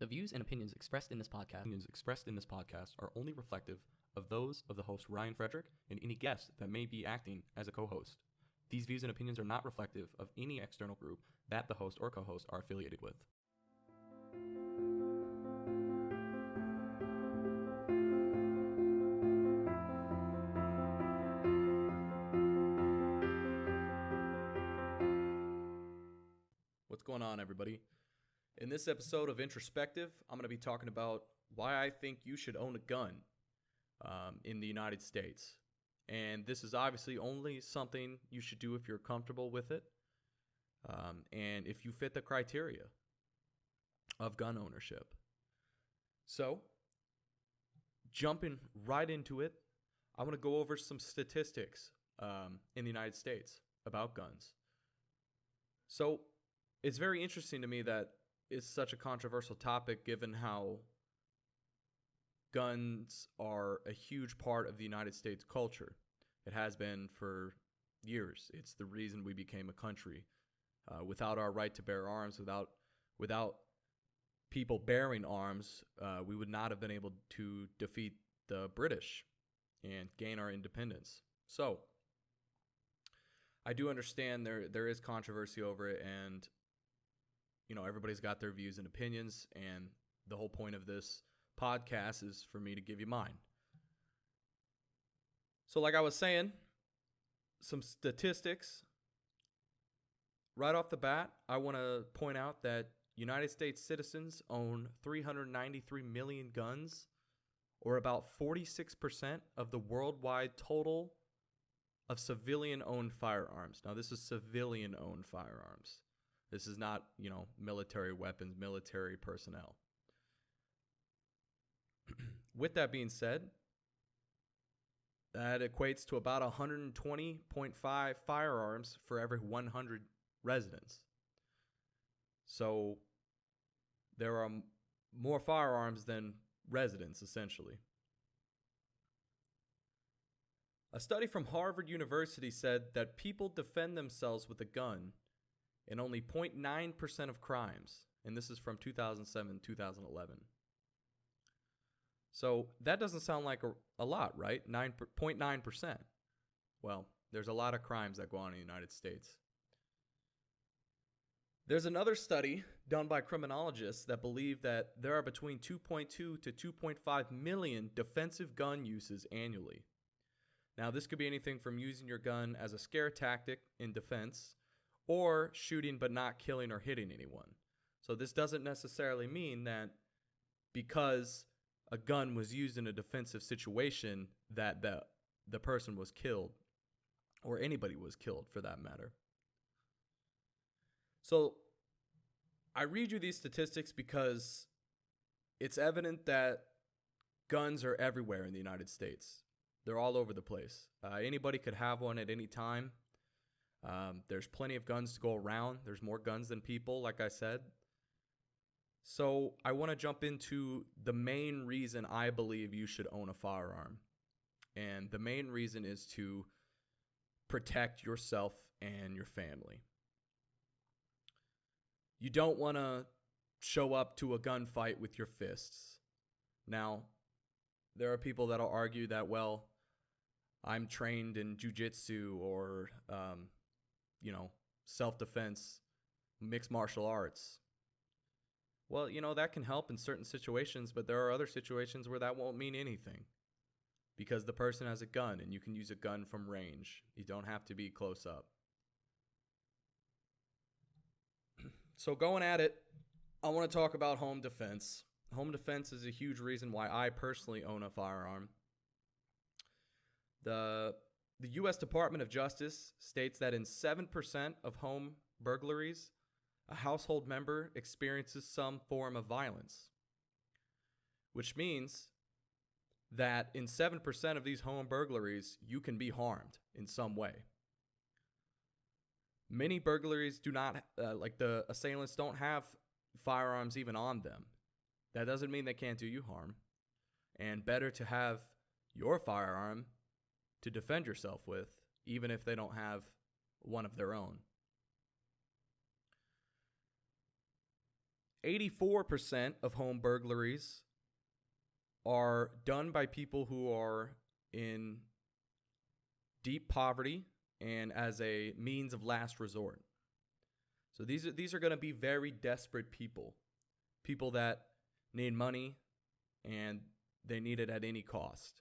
The views and opinions expressed in this podcast are only reflective of those of the host Ryan Frederick and any guest that may be acting as a co-host. These views and opinions are not reflective of any external group that the host or co-host are affiliated with. What's going on, everybody? In this episode of Introspective, I'm going to be talking about why I think you should own a gun in the United States. And this is obviously only something you should do if you're comfortable with it and if you fit the criteria of gun ownership. So, jumping right into it, I want to go over some statistics in the United States about guns. So, it's very interesting to me that it's such a controversial topic given how guns are a huge part of the United States culture. It has been for years. It's the reason we became a country. Without our right to bear arms, without people bearing arms, we would not have been able to defeat the British and gain our independence. So, I do understand there is controversy over it, and everybody's got their views and opinions, and the whole point of this podcast is for me to give you mine. So like I was saying, some statistics. Right off the bat, I want to point out that United States citizens own 393 million guns, or about 46% of the worldwide total of civilian-owned firearms. Now, this is civilian-owned firearms. This is not, military weapons, military personnel. With that being said, that equates to about 120.5 firearms for every 100 residents. So there are more firearms than residents, essentially. A study from Harvard University said that people defend themselves with a gun in only 0.9% of crimes, and this is from 2007, 2011. So that doesn't sound like a lot, right? 0.9%. Well, there's a lot of crimes that go on in the United States. There's another study done by criminologists that believe that there are between 2.2 to 2.5 million defensive gun uses annually. Now, this could be anything from using your gun as a scare tactic in defense or shooting but not killing or hitting anyone. So this doesn't necessarily mean that because a gun was used in a defensive situation that the person was killed, or anybody was killed for that matter. So I read you these statistics because it's evident that guns are everywhere in the United States. They're all over the place. Anybody could have one at any time. There's plenty of guns to go around. There's more guns than people, like I said. So I want to jump into the main reason I believe you should own a firearm. And the main reason is to protect yourself and your family. You don't want to show up to a gunfight with your fists. Now, there are people that'll argue that, well, I'm trained in jiu-jitsu or, self-defense, mixed martial arts. Well, that can help in certain situations, but there are other situations where that won't mean anything because the person has a gun and you can use a gun from range. You don't have to be close up. So going at it, I want to talk about home defense. Home defense is a huge reason why I personally own a firearm. The U.S. Department of Justice states that in 7% of home burglaries, a household member experiences some form of violence, which means that in 7% of these home burglaries, you can be harmed in some way. Many burglaries do not, the assailants don't have firearms even on them. That doesn't mean they can't do you harm. And better to have your firearm to defend yourself with, even if they don't have one of their own. 84% of home burglaries are done by people who are in deep poverty and as a means of last resort. So these are going to be very desperate people, people that need money and they need it at any cost.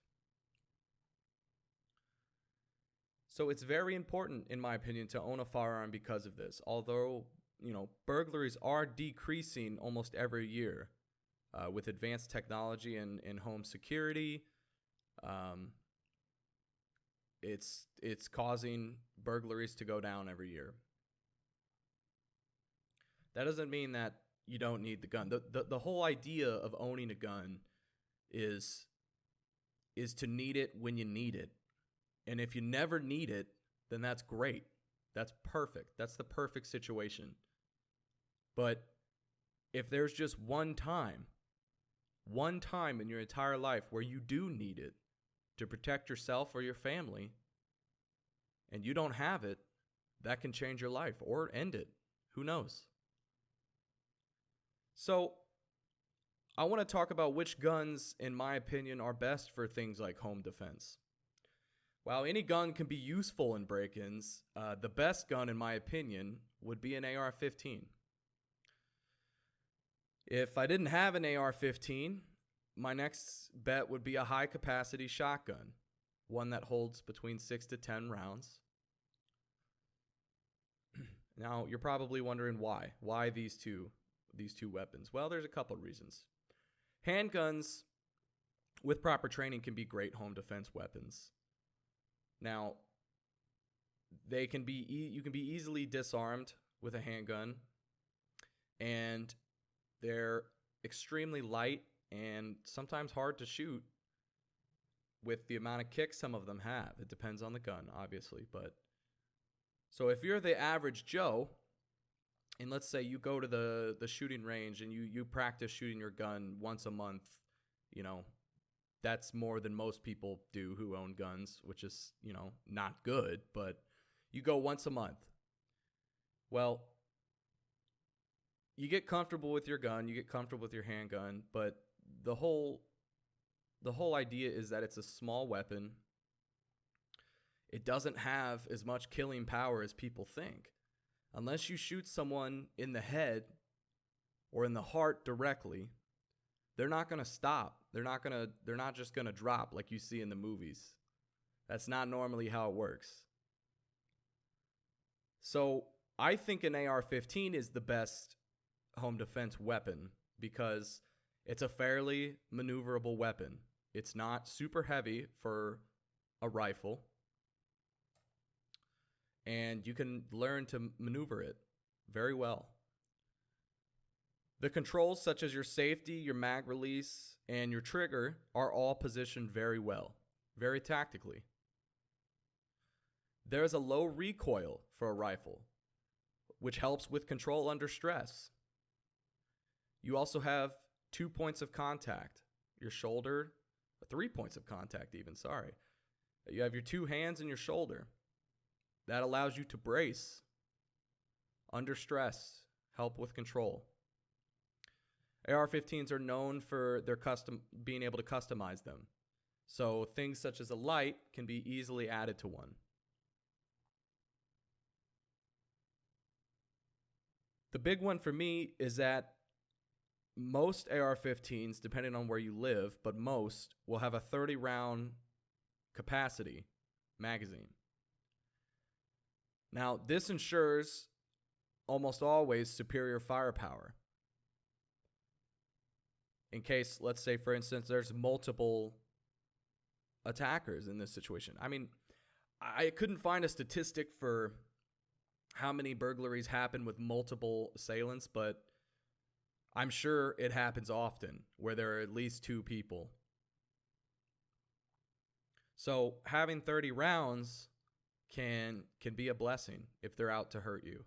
So it's very important, in my opinion, to own a firearm because of this. Although, burglaries are decreasing almost every year with advanced technology and home security. It's causing burglaries to go down every year. That doesn't mean that you don't need the gun. The whole idea of owning a gun is to need it when you need it. And if you never need it, then that's great. That's perfect. That's the perfect situation. But if there's just one time in your entire life where you do need it to protect yourself or your family, and you don't have it, that can change your life or end it. Who knows? So I want to talk about which guns, in my opinion, are best for things like home defense. While any gun can be useful in break-ins, the best gun, in my opinion, would be an AR-15. If I didn't have an AR-15, my next bet would be a high-capacity shotgun, one that holds between 6 to 10 rounds. Now, you're probably wondering why. Why these two weapons? Well, there's a couple reasons. Handguns, with proper training, can be great home defense weapons. Now, you can be easily disarmed with a handgun, and they're extremely light and sometimes hard to shoot with the amount of kick some of them have. It depends on the gun, obviously, but so if you're the average Joe, and let's say you go to the shooting range and you practice shooting your gun once a month, that's more than most people do who own guns, which is, not good, but you go once a month. Well, you get comfortable with your gun, you get comfortable with your handgun, but the whole idea is that it's a small weapon. It doesn't have as much killing power as people think. Unless you shoot someone in the head or in the heart directly, they're not going to stop. They're not just going to drop like you see in the movies. That's not normally how it works. So I think an AR-15 is the best home defense weapon because it's a fairly maneuverable weapon. It's not super heavy for a rifle, and you can learn to maneuver it very well. The controls, such as your safety, your mag release, and your trigger, are all positioned very well, very tactically. There is a low recoil for a rifle, which helps with control under stress. You also have 2 points of contact, your shoulder, 3 points of contact even, sorry. You have your 2 hands and your shoulder. That allows you to brace under stress, help with control. AR-15s are known for their being able to customize them. So things such as a light can be easily added to one. The big one for me is that most AR-15s, depending on where you live, but most will have a 30-round capacity magazine. Now, this ensures almost always superior firepower. In case, let's say, for instance, there's multiple attackers in this situation. I mean, I couldn't find a statistic for how many burglaries happen with multiple assailants, but I'm sure it happens often where there are at least 2 people. So having 30 rounds can be a blessing if they're out to hurt you.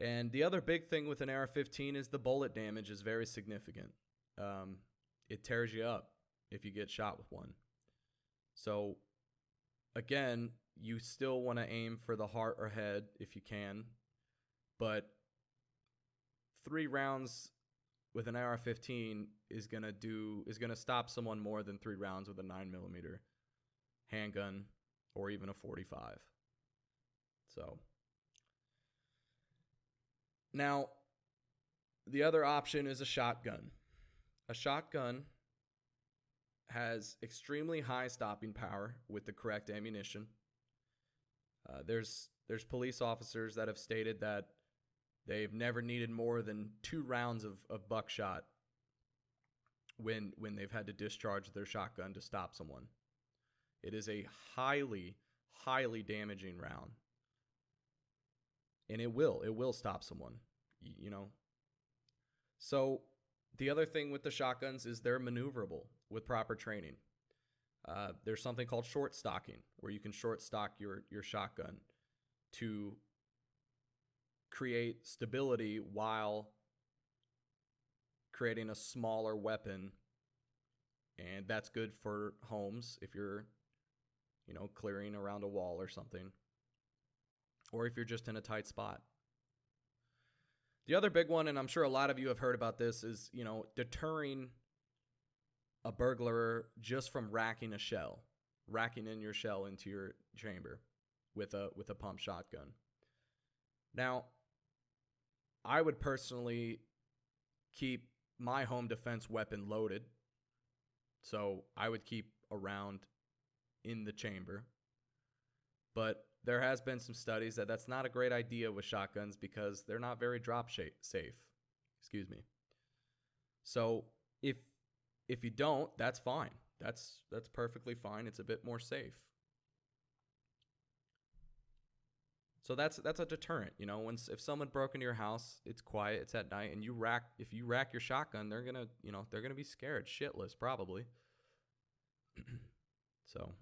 And the other big thing with an AR-15 is the bullet damage is very significant. It tears you up if you get shot with one. So again, you still want to aim for the heart or head if you can, but 3 rounds with an AR-15 is gonna stop someone more than 3 rounds with a 9mm handgun or even a 45. So now the other option is a shotgun. A shotgun has extremely high stopping power with the correct ammunition. There's police officers that have stated that they've never needed more than 2 rounds of buckshot when they've had to discharge their shotgun to stop someone. It is a highly, highly damaging round. And it will stop someone, you know. So the other thing with the shotguns is they're maneuverable with proper training. There's something called short stocking, where you can short stock your shotgun to create stability while creating a smaller weapon. And that's good for homes if you're, clearing around a wall or something, or if you're just in a tight spot. The other big one, and I'm sure a lot of you have heard about this, is, deterring a burglar just from racking in your shell into your chamber with a pump shotgun. Now, I would personally keep my home defense weapon loaded. So I would keep a round in the chamber. But there has been some studies that that's not a great idea with shotguns because they're not very drop safe. Excuse me. So if you don't, that's fine. That's perfectly fine. It's a bit more safe. So that's a deterrent, if someone broke into your house, it's quiet, it's at night, and if you rack your shotgun, they're gonna be scared shitless probably. So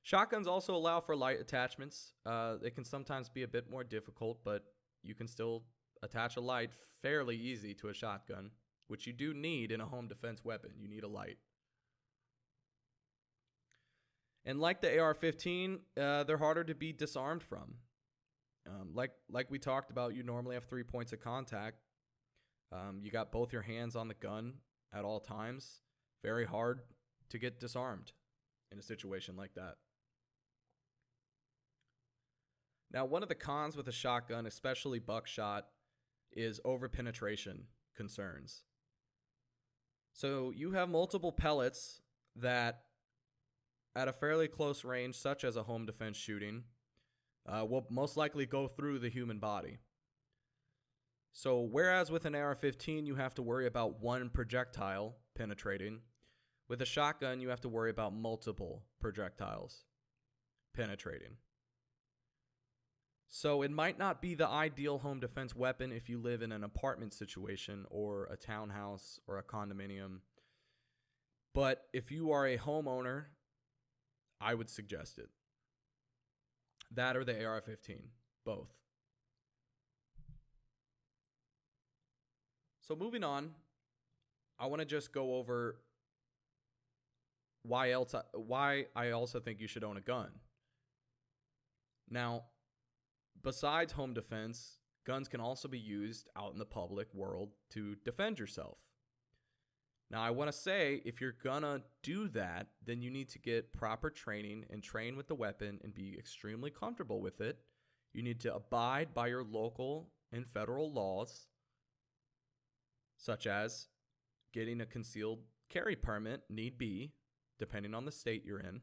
shotguns also allow for light attachments. It can sometimes be a bit more difficult, but you can still attach a light fairly easy to a shotgun, which you do need in a home defense weapon. You need a light. And like the AR-15, they're harder to be disarmed from. Like we talked about, you normally have 3 points of contact. You got both your hands on the gun at all times. Very hard to get disarmed in a situation like that. Now, one of the cons with a shotgun, especially buckshot, is overpenetration concerns. So you have multiple pellets that, at a fairly close range, such as a home defense shooting, will most likely go through the human body. So whereas with an AR-15, you have to worry about one projectile penetrating, with a shotgun, you have to worry about multiple projectiles penetrating. So it might not be the ideal home defense weapon if you live in an apartment situation or a townhouse or a condominium. But if you are a homeowner, I would suggest it. That or the AR-15, both. So moving on, I want to just go over why I also think you should own a gun. Now, besides home defense, guns can also be used out in the public world to defend yourself. Now, I want to say, if you're gonna do that, then you need to get proper training and train with the weapon and be extremely comfortable with it. You need to abide by your local and federal laws, such as getting a concealed carry permit, need be, depending on the state you're in.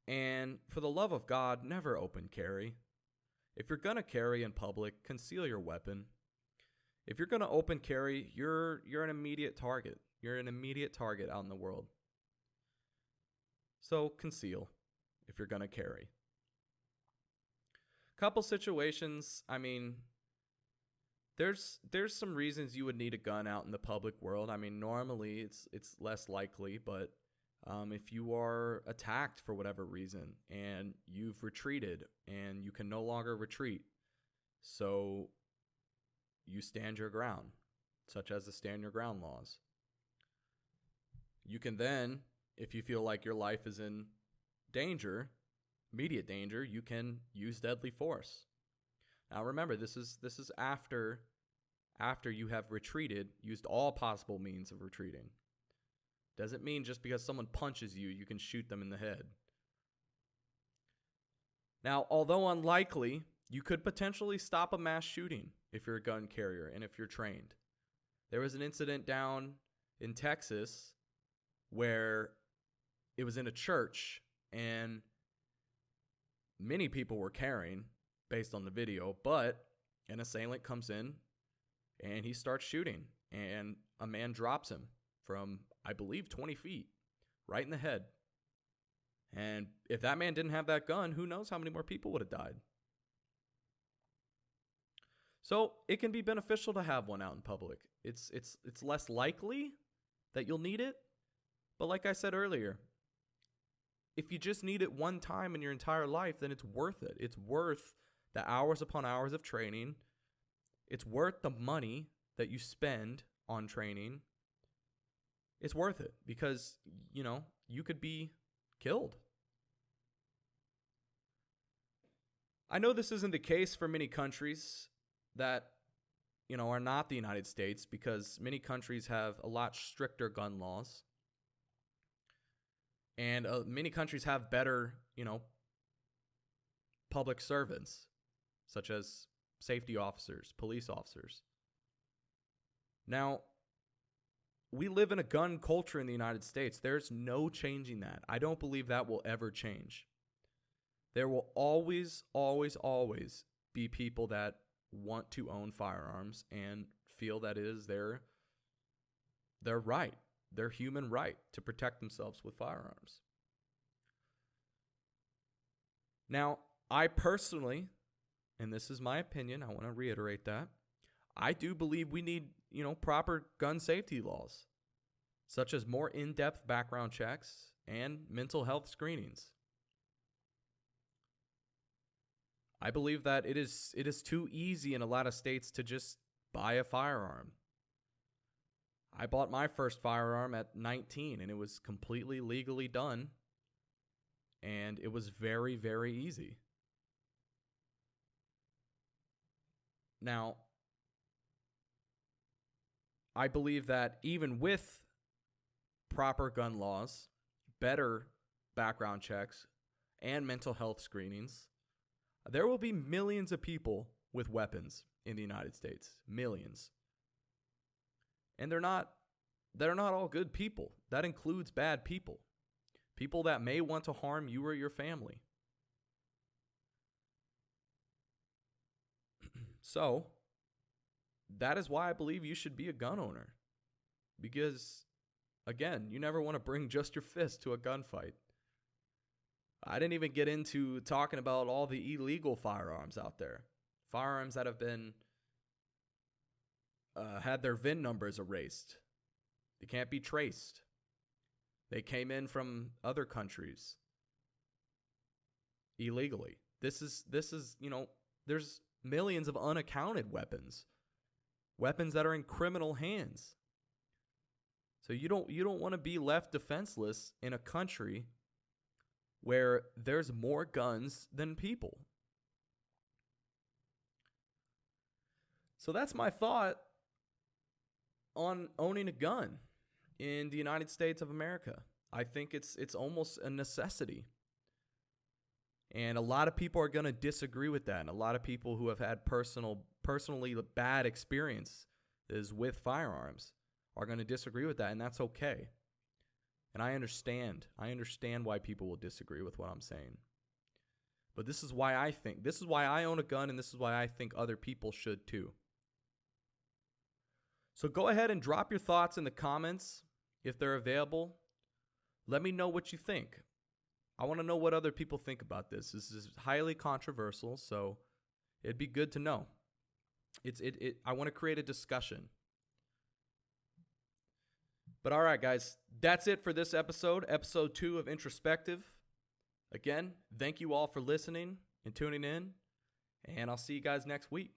And for the love of God, never open carry. If you're gonna carry in public, conceal your weapon. If you're going to open carry, you're an immediate target. You're an immediate target out in the world. So conceal if you're going to carry. Couple situations, there's some reasons you would need a gun out in the public world. Normally it's less likely, but if you are attacked for whatever reason and you've retreated and you can no longer retreat, so you stand your ground, such as the stand your ground laws. You can then, if you feel like your life is in danger, immediate danger, you can use deadly force. Now remember, this is after after you have retreated, used all possible means of retreating. Doesn't mean just because someone punches you, you can shoot them in the head. Now, although unlikely, you could potentially stop a mass shooting if you're a gun carrier and if you're trained. There was an incident down in Texas where it was in a church and many people were carrying based on the video, but an assailant comes in and he starts shooting and a man drops him from, I believe, 20 feet right in the head. And if that man didn't have that gun, who knows how many more people would have died. So it can be beneficial to have one out in public. It's less likely that you'll need it. But like I said earlier, if you just need it one time in your entire life, then it's worth it. It's worth the hours upon hours of training. It's worth the money that you spend on training. It's worth it because, you could be killed. I know this isn't the case for many countries that, are not the United States, because many countries have a lot stricter gun laws. And many countries have better, public servants, such as safety officers, police officers. Now, we live in a gun culture in the United States. There's no changing that. I don't believe that will ever change. There will always, always, always be people that want to own firearms and feel that it is their right, their human right to protect themselves with firearms. Now, I personally, and this is my opinion, I want to reiterate that, I do believe we need, proper gun safety laws, such as more in-depth background checks and mental health screenings. I believe that it is too easy in a lot of states to just buy a firearm. I bought my first firearm at 19, and it was completely legally done, and it was very, very easy. Now, I believe that even with proper gun laws, better background checks, and mental health screenings, there will be millions of people with weapons in the United States. Millions. And they're not all good people. That includes bad people. People that may want to harm you or your family. So, that is why I believe you should be a gun owner. Because, again, you never want to bring just your fist to a gunfight. I didn't even get into talking about all the illegal firearms out there. Firearms that have been had their VIN numbers erased. They can't be traced. They came in from other countries illegally. This is there's millions of unaccounted weapons. Weapons that are in criminal hands. So you don't want to be left defenseless in a country where there's more guns than people. So that's my thought on owning a gun in the United States of America. I think it's almost a necessity. And a lot of people are going to disagree with that. And a lot of people who have had personally bad experiences with firearms are going to disagree with that, and that's okay. And I understand. I understand why people will disagree with what I'm saying. But this is why I own a gun, and this is why I think other people should too. So go ahead and drop your thoughts in the comments if they're available. Let me know what you think. I want to know what other people think about this. This is highly controversial, so it'd be good to know. I want to create a discussion. But all right, guys, that's it for this episode 2 of Introspective. Again, thank you all for listening and tuning in, and I'll see you guys next week.